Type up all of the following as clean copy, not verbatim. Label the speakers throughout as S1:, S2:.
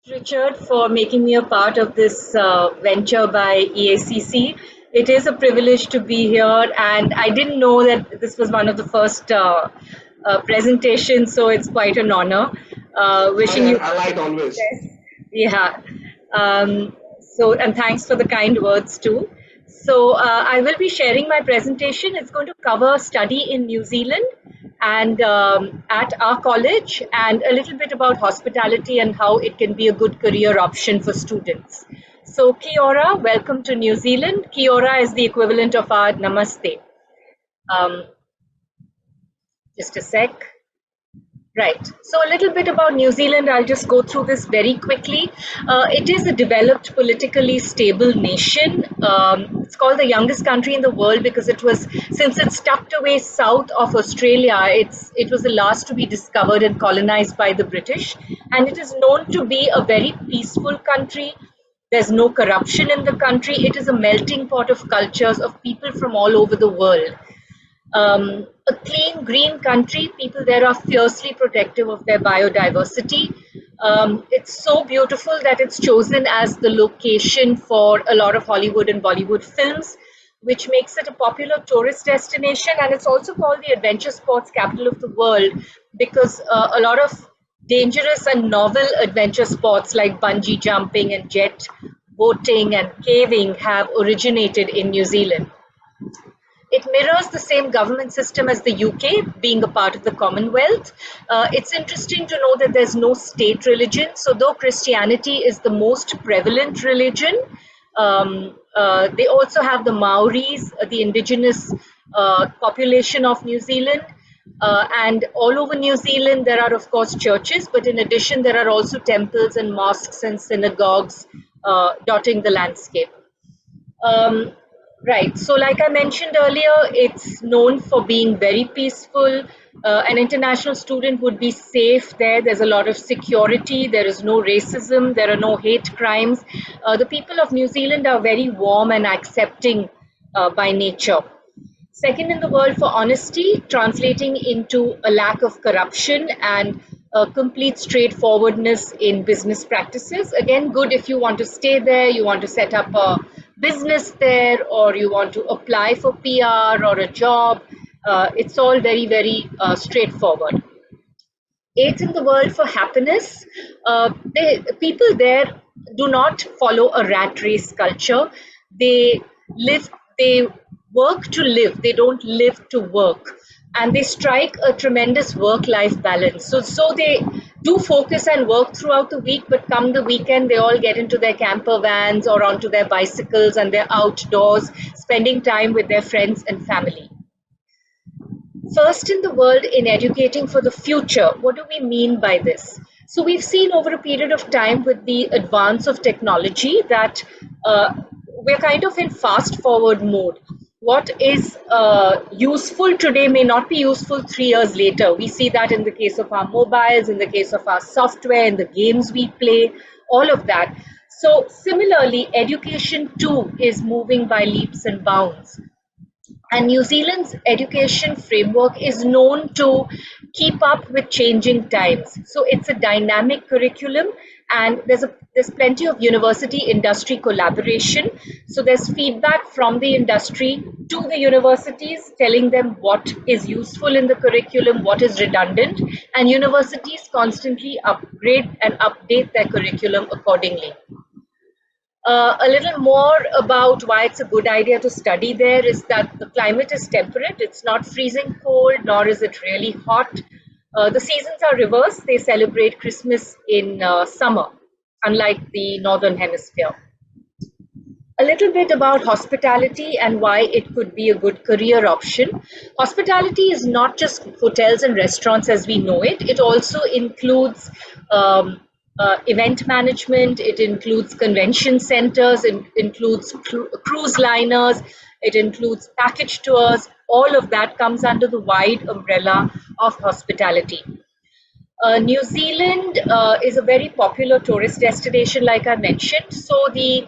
S1: Richard, for making me a part of this venture by EACC. It is a privilege to be here, and I didn't know that this was one of the first presentations, so it's quite an honor. Wishing you
S2: I like always.
S1: success. Yeah. And thanks for the kind words too. So I will be sharing my presentation. It's going to cover study in New Zealand and at our college, and a little bit about hospitality and how it can be a good career option for students. So kia ora, welcome to New Zealand. Kia ora is the equivalent of our namaste. Um, just a sec. Right. So a little bit about New Zealand. I'll just go through this very quickly. It is a developed, politically stable nation. It's called the youngest country in the world because since it's tucked away south of Australia, it was the last to be discovered and colonized by the British. And it is known to be a very peaceful country. There's no corruption in the country. It is a melting pot of cultures of people from all over the world. A clean, green country. People there are fiercely protective of their biodiversity. It's so beautiful that it's chosen as the location for a lot of Hollywood and Bollywood films, which makes it a popular tourist destination. And it's also called the adventure sports capital of the world because a lot of dangerous and novel adventure sports like bungee jumping and jet boating and caving have originated in New Zealand. It mirrors the same government system as the UK, being a part of the Commonwealth. It's interesting to know that there's no state religion. So though Christianity is the most prevalent religion, they also have the Maoris, the indigenous population of New Zealand. And all over New Zealand, there are, of course, churches, but in addition, there are also temples and mosques and synagogues dotting the landscape. Right. So like I mentioned earlier, it's known for being very peaceful. An international student would be safe there. There's a lot of security. There is no racism. There are no hate crimes. The people of New Zealand are very warm and accepting by nature. Second in the world for honesty, translating into a lack of corruption and complete straightforwardness in business practices. Again, good if you want to stay there, you want to set up a business there, or you want to apply for PR or a job. It's all very, very straightforward. Eighth in the world for happiness. People there do not follow a rat race culture. They work to live. They don't live to work. And they strike a tremendous work-life balance. So they do focus and work throughout the week, but come the weekend, they all get into their camper vans or onto their bicycles and they're outdoors, spending time with their friends and family. First in the world in educating for the future. What do we mean by this? So we've seen over a period of time with the advance of technology that we're kind of in fast forward mode. What is useful today may not be useful 3 years later. We see that in the case of our mobiles, in the case of our software, in the games we play, all of that. So similarly, education too is moving by leaps and bounds. And New Zealand's education framework is known to keep up with changing times. So it's a dynamic curriculum, and there's plenty of university industry collaboration. So there's feedback from the industry to the universities telling them what is useful in the curriculum, what is redundant, and universities constantly upgrade and update their curriculum accordingly. A little more about why it's a good idea to study there is that the climate is temperate. It's not freezing cold, nor is it really hot. The seasons are reversed. They celebrate Christmas in summer, unlike the Northern Hemisphere. A little bit about hospitality and why it could be a good career option. Hospitality is not just hotels and restaurants as we know it. It also includes event management, it includes convention centers, it includes cruise liners, it includes package tours. All of that comes under the wide umbrella of hospitality. New Zealand is a very popular tourist destination, like I mentioned. So the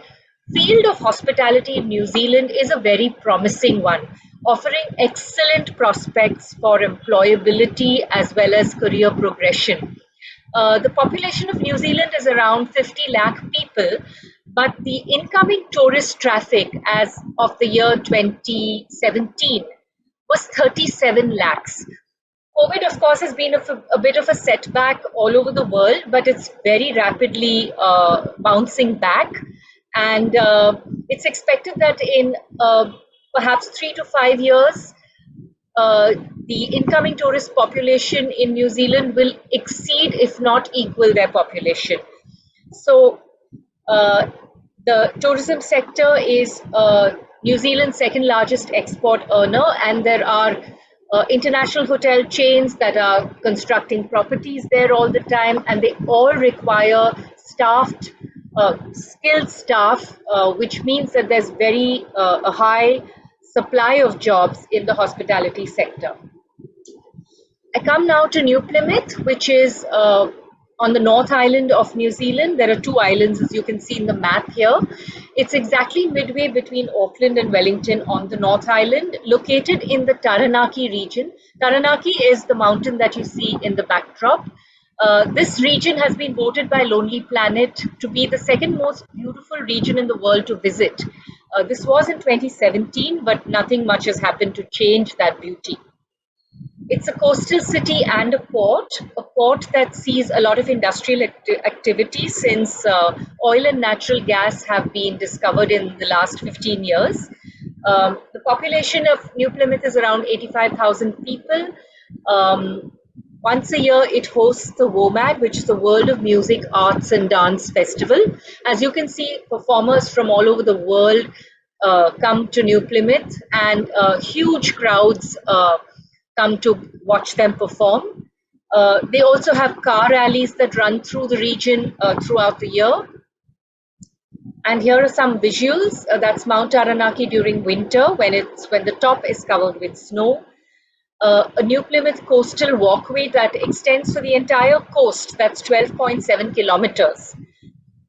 S1: field of hospitality in New Zealand is a very promising one, offering excellent prospects for employability as well as career progression. The population of New Zealand is around 50 lakh people, but the incoming tourist traffic as of the year 2017 was 37 lakhs. COVID, of course, has been a bit of a setback all over the world, but it's very rapidly bouncing back. And it's expected that in perhaps 3 to 5 years, the incoming tourist population in New Zealand will exceed, if not equal, their population. So the tourism sector is New Zealand's second largest export earner, and there are international hotel chains that are constructing properties there all the time, and they all require staffed, skilled staff, which means that there's a high supply of jobs in the hospitality sector. I come now to New Plymouth, which is on the North Island of New Zealand. There are two islands, as you can see in the map here. It's exactly midway between Auckland and Wellington on the North Island, located in the Taranaki region. Taranaki is the mountain that you see in the backdrop. This region has been voted by Lonely Planet to be the second most beautiful region in the world to visit. This was in 2017, but nothing much has happened to change that beauty. It's a coastal city and a port that sees a lot of industrial activity since oil and natural gas have been discovered in the last 15 years. The population of New Plymouth is around 85,000 people. Once a year, it hosts the WOMAD, which is the World of Music, Arts and Dance Festival. As you can see, performers from all over the world come to New Plymouth, and huge crowds come to watch them perform. They also have car rallies that run through the region throughout the year. And here are some visuals. That's Mount Taranaki during winter when the top is covered with snow. A New Plymouth coastal walkway that extends for the entire coast. That's 12.7 kilometers.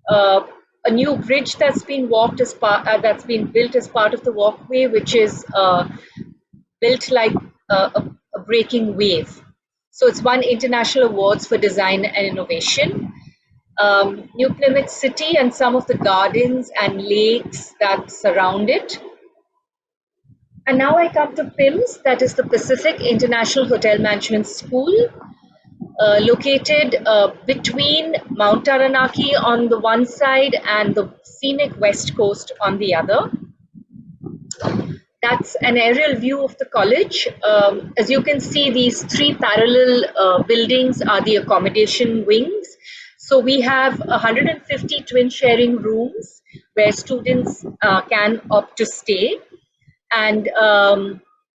S1: A new bridge that's been built as part of the walkway, which is built like a breaking wave. So it's won international awards for design and innovation. New Plymouth City and some of the gardens and lakes that surround it. And now I come to PHIMS, that is the Pacific International Hotel Management School, located between Mount Taranaki on the one side and the scenic west coast on the other. That's an aerial view of the college. As you can see, these three parallel buildings are the accommodation wings. So we have 150 twin sharing rooms where students can opt to stay. And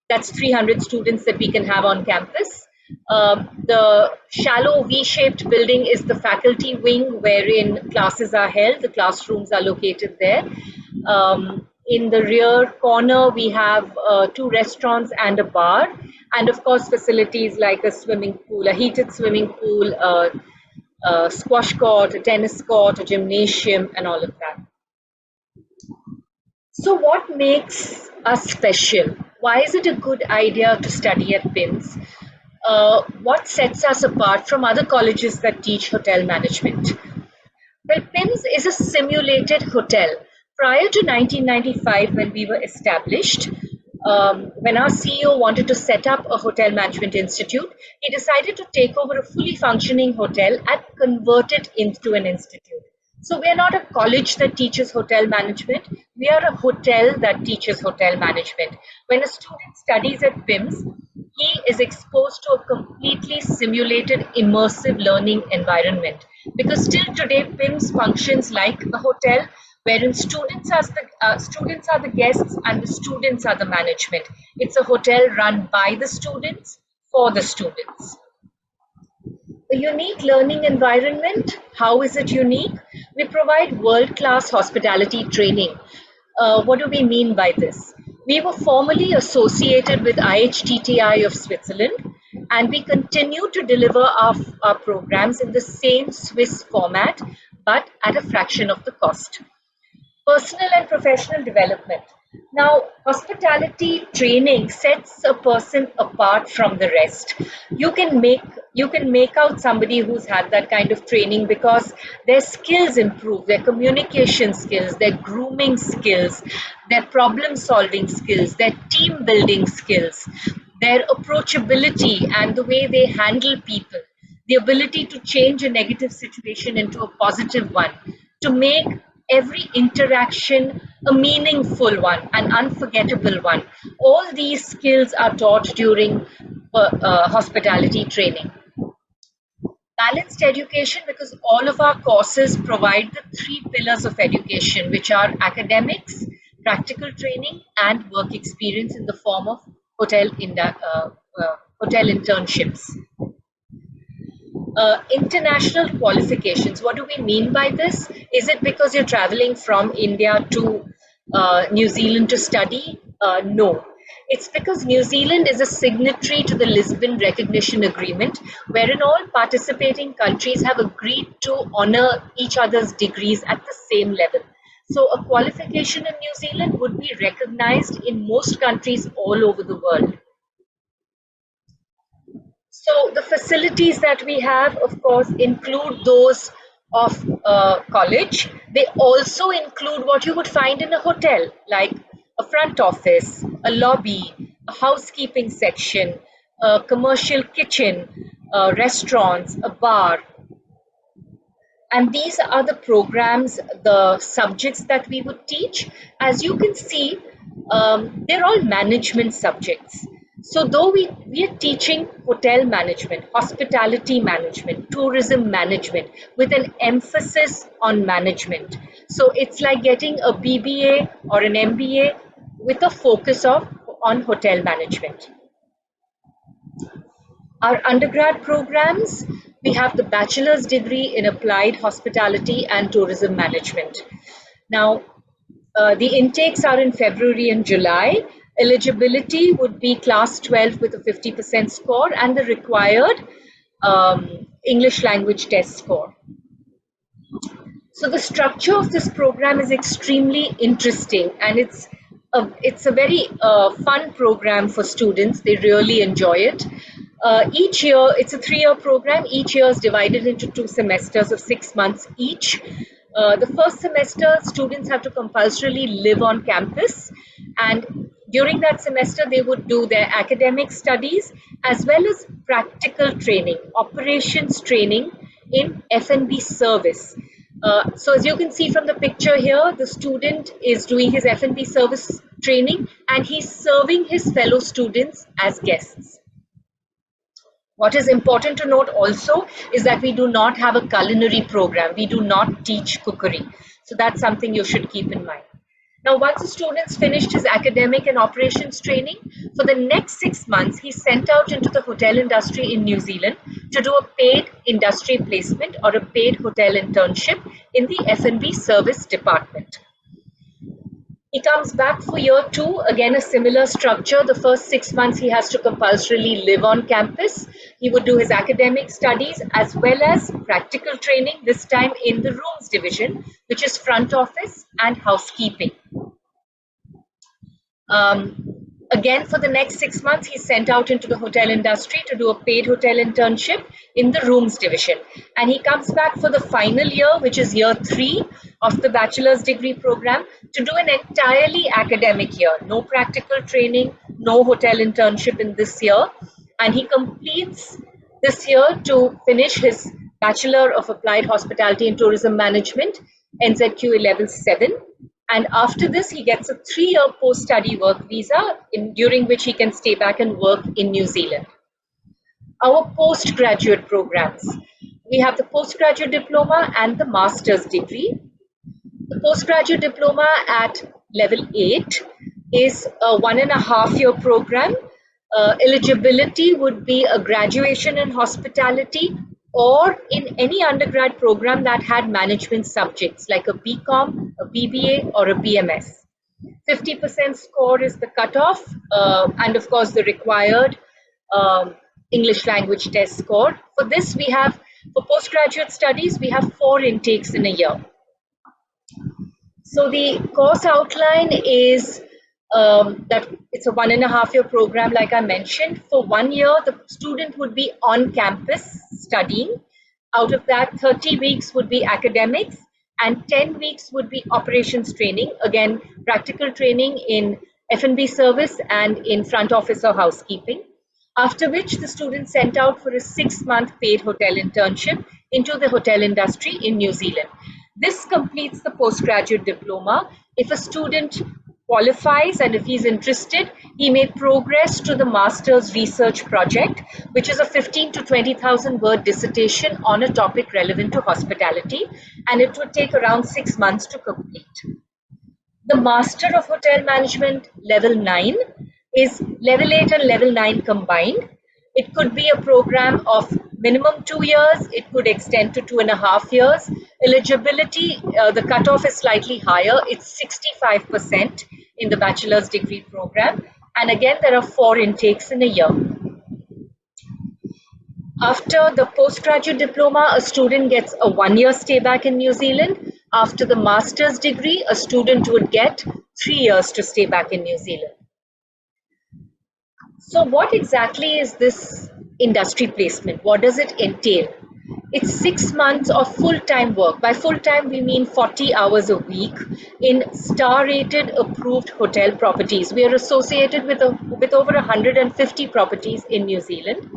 S1: that's 300 students that we can have on campus. The shallow V-shaped building is the faculty wing wherein classes are held. The classrooms are located there. In the rear corner, we have two restaurants and a bar, and of course facilities like a swimming pool, a heated swimming pool, a squash court, a tennis court, a gymnasium, and all of that. So what makes us special? Why is it a good idea to study at PHIMS? What sets us apart from other colleges that teach hotel management? Well, PHIMS is a simulated hotel. Prior to 1995, when we were established, when our CEO wanted to set up a hotel management institute, he decided to take over a fully functioning hotel and convert it into an institute. So we are not a college that teaches hotel management. We are a hotel that teaches hotel management. When a student studies at PHIMS, he is exposed to a completely simulated, immersive learning environment. Because still today, PHIMS functions like a hotel, wherein students are the guests and the students are the management. It's a hotel run by the students for the students. A unique learning environment. How is it unique? We provide world-class hospitality training. What do we mean by this? We were formerly associated with IHTTI of Switzerland, and we continue to deliver our programs in the same Swiss format, but at a fraction of the cost. Personal and professional development. Now, hospitality training sets a person apart from the rest. You can make out somebody who's had that kind of training because their skills improve, their communication skills, their grooming skills, their problem solving skills, their team building skills, their approachability and the way they handle people, the ability to change a negative situation into a positive one, to make every interaction a meaningful one, an unforgettable one. All these skills are taught during hospitality training. Balanced education, because all of our courses provide the three pillars of education, which are academics, practical training, and work experience in the form of hotel internships. International qualifications. What do we mean by this? Is it because you're traveling from India to New Zealand to study? No. It's because New Zealand is a signatory to the Lisbon Recognition Agreement, wherein all participating countries have agreed to honor each other's degrees at the same level. So a qualification in New Zealand would be recognized in most countries all over the world. So the facilities that we have, of course, include those of college. They also include what you would find in a hotel, like a front office, a lobby, a housekeeping section, a commercial kitchen, restaurants, a bar. And these are the programs, the subjects that we would teach. As you can see, they're all management subjects. So though we are teaching hotel management, hospitality management, tourism management with an emphasis on management. So it's like getting a BBA or an MBA with a focus on hotel management. Our undergrad programs, we have the bachelor's degree in applied hospitality and tourism management. Now, the intakes are in February and July. Eligibility would be class 12 with a 50% score and the required English language test score. So the structure of this program is extremely interesting, and it's a very fun program for students. They really enjoy it. Each year, it's a 3-year program. Each year is divided into 2 semesters of 6 months each. The first semester, students have to compulsorily live on campus, and during that semester, they would do their academic studies as well as practical training, operations training in F&B service. So as you can see from the picture here, the student is doing his F&B service training and he's serving his fellow students as guests. What is important to note also is that we do not have a culinary program. We do not teach cookery. So that's something you should keep in mind. Now, once the student's finished his academic and operations training, for the next 6 months, he's sent out into the hotel industry in New Zealand to do a paid industry placement or a paid hotel internship in the F&B service department. He comes back for year 2, again a similar structure. The first 6 months he has to compulsorily live on campus. He would do his academic studies as well as practical training, this time in the rooms division, which is front office and housekeeping. Again, for the next 6 months, he's sent out into the hotel industry to do a paid hotel internship in the rooms division. And he comes back for the final year, which is year 3 of the bachelor's degree program, to do an entirely academic year. No practical training, no hotel internship in this year. And he completes this year to finish his Bachelor of Applied Hospitality and Tourism Management, NZQA Level 7. And after this, he gets a 3-year post-study work visa, during which he can stay back and work in New Zealand. Our postgraduate programs. We have the postgraduate diploma and the master's degree. The postgraduate diploma at level 8 is a 1.5-year program. Eligibility would be a graduation in hospitality or in any undergrad program that had management subjects like a BCom, a BBA, or a BMS. 50% score is the cutoff, and of course the required English language test score. For this, we have, for postgraduate studies, we have 4 intakes in a year. So the course outline is That it's a 1.5-year program, like I mentioned. For 1 year, the student would be on campus studying. Out of that, 30 weeks would be academics and 10 weeks would be operations training. Again, practical training in F&B service and in front office or housekeeping. After which the student sent out for a 6-month paid hotel internship into the hotel industry in New Zealand. This completes the postgraduate diploma. If a student qualifies and if he's interested, he may progress to the master's research project, which is a 15 to 20,000 word dissertation on a topic relevant to hospitality, and it would take around 6 months to complete. The Master of Hotel Management level 9 is level 8 and level 9 combined. It could be a program of minimum 2 years, it could extend to 2.5 years. Eligibility, the cutoff is slightly higher, it's 65% in the bachelor's degree program. And again, there are 4 intakes in a year. After the postgraduate diploma, a student gets a 1-year stay back in New Zealand. After the master's degree, a student would get 3 years to stay back in New Zealand. So what exactly is this industry placement? What does it entail? It's 6 months of full-time work. By full-time, we mean 40 hours a week in star-rated approved hotel properties. We are associated with over 150 properties in New Zealand.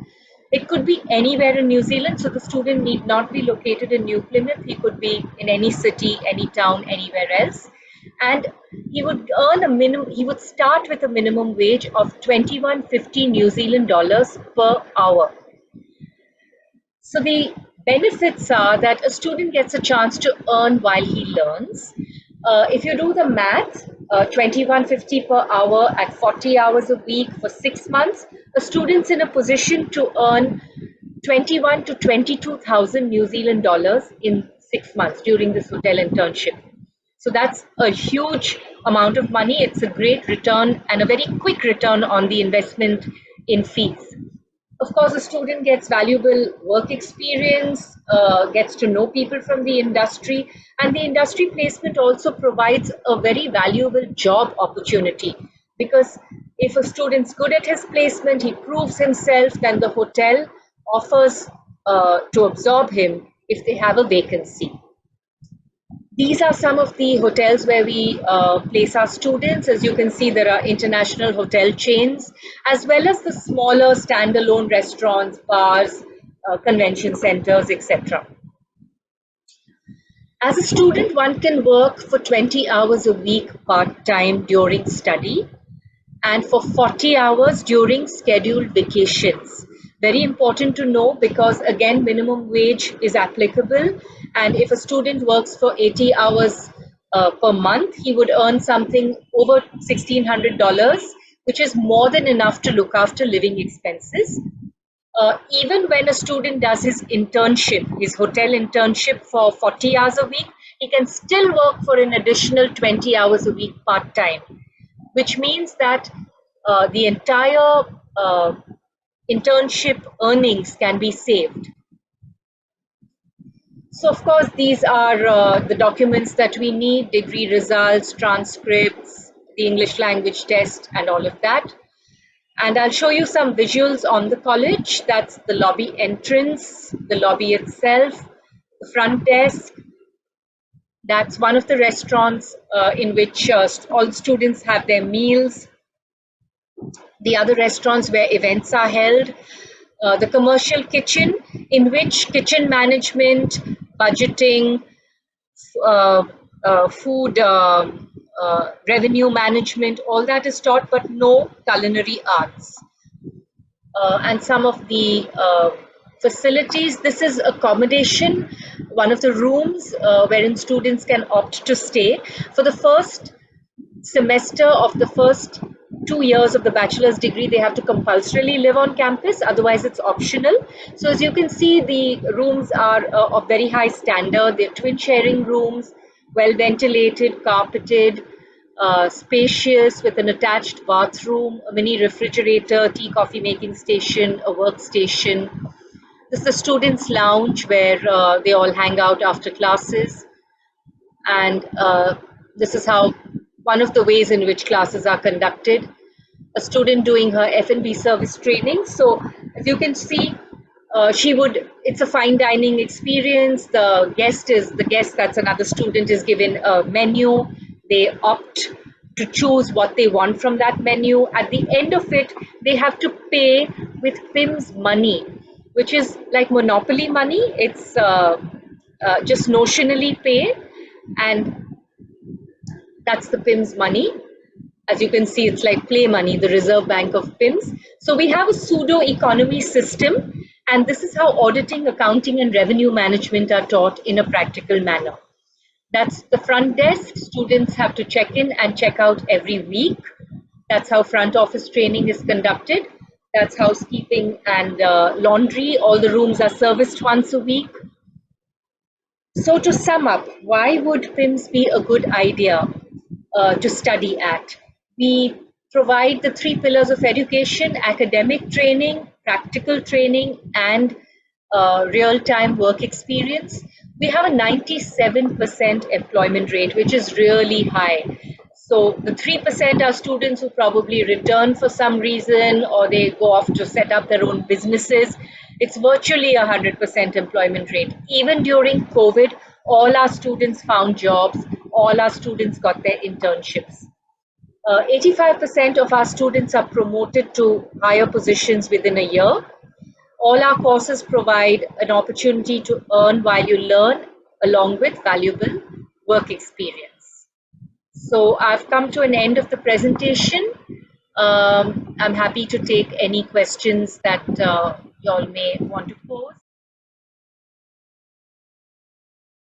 S1: It could be anywhere in New Zealand, so the student need not be located in New Plymouth. He could be in any city, any town, anywhere else. And he would earn a minimum, he would start with a minimum wage of 21.50 New Zealand dollars per hour. So the benefits are that a student gets a chance to earn while he learns. If you do the math, 21.50 per hour at 40 hours a week for 6 months, a student's in a position to earn 21 to 22,000 New Zealand dollars in 6 months during this hotel internship. So that's a huge amount of money. It's a great return and a very quick return on the investment in fees. Of course, a student gets valuable work experience, gets to know people from the industry, and the industry placement also provides a very valuable job opportunity, because if a student's good at his placement, he proves himself, then the hotel offers to absorb him if they have a vacancy. These are some of the hotels where we place our students. As you can see, there are international hotel chains, as well as the smaller standalone restaurants, bars, convention centers, etc. As a student, one can work for 20 hours a week part-time during study and for 40 hours during scheduled vacations. Very important to know, because again, minimum wage is applicable, and if a student works for 80 hours per month, he would earn something over $1,600, which is more than enough to look after living expenses. Even when a student does his internship, his hotel internship for 40 hours a week, he can still work for an additional 20 hours a week part-time, which means that the entire internship earnings can be saved. So of course, these are the documents that we need: degree results, transcripts, the English language test, and all of that. And I'll show you some visuals on the college. That's the lobby entrance, the lobby itself, the front desk. That's one of the restaurants in which all students have their meals. The other restaurants where events are held. The commercial kitchen, in which kitchen management, budgeting, food revenue management, all that is taught, but no culinary arts. And some of the facilities, this is accommodation, one of the rooms wherein students can opt to stay. For the first semester of the first 2 years of the bachelor's degree, they have to compulsorily live on campus, otherwise it's optional. So as you can see, the rooms are of very high standard. They're twin sharing rooms, well ventilated, carpeted, spacious, with an attached bathroom, a mini refrigerator, tea coffee making station, a workstation. This is the students' lounge where they all hang out after classes. And this is how one of the ways in which classes are conducted. A student doing her F&B service training. So as you can see, it's a fine dining experience. The guest, that's another student, is given a menu. They opt to choose what they want from that menu. At the end of it, they have to pay with PHIMS money, which is like monopoly money. It's just notionally paid, and that's the PHIMS money. As you can see, it's like play money, the Reserve Bank of PHIMS. So we have a pseudo economy system, and this is how auditing, accounting, and revenue management are taught in a practical manner. That's the front desk. Students have to check in and check out every week. That's how front office training is conducted. That's housekeeping and laundry. All the rooms are serviced once a week. So to sum up, why would PHIMS be a good idea to study at? We provide the 3 pillars of education: academic training, practical training, and real-time work experience. We have a 97% employment rate, which is really high. So the 3% are students who probably return for some reason, or they go off to set up their own businesses. It's virtually 100% employment rate. Even during COVID, all our students found jobs, all our students got their internships. 85% of our students are promoted to higher positions within a year. All our courses provide an opportunity to earn while you learn, along with valuable work experience. So I've come to an end of the presentation. I'm happy to take any questions that you all may want to pose.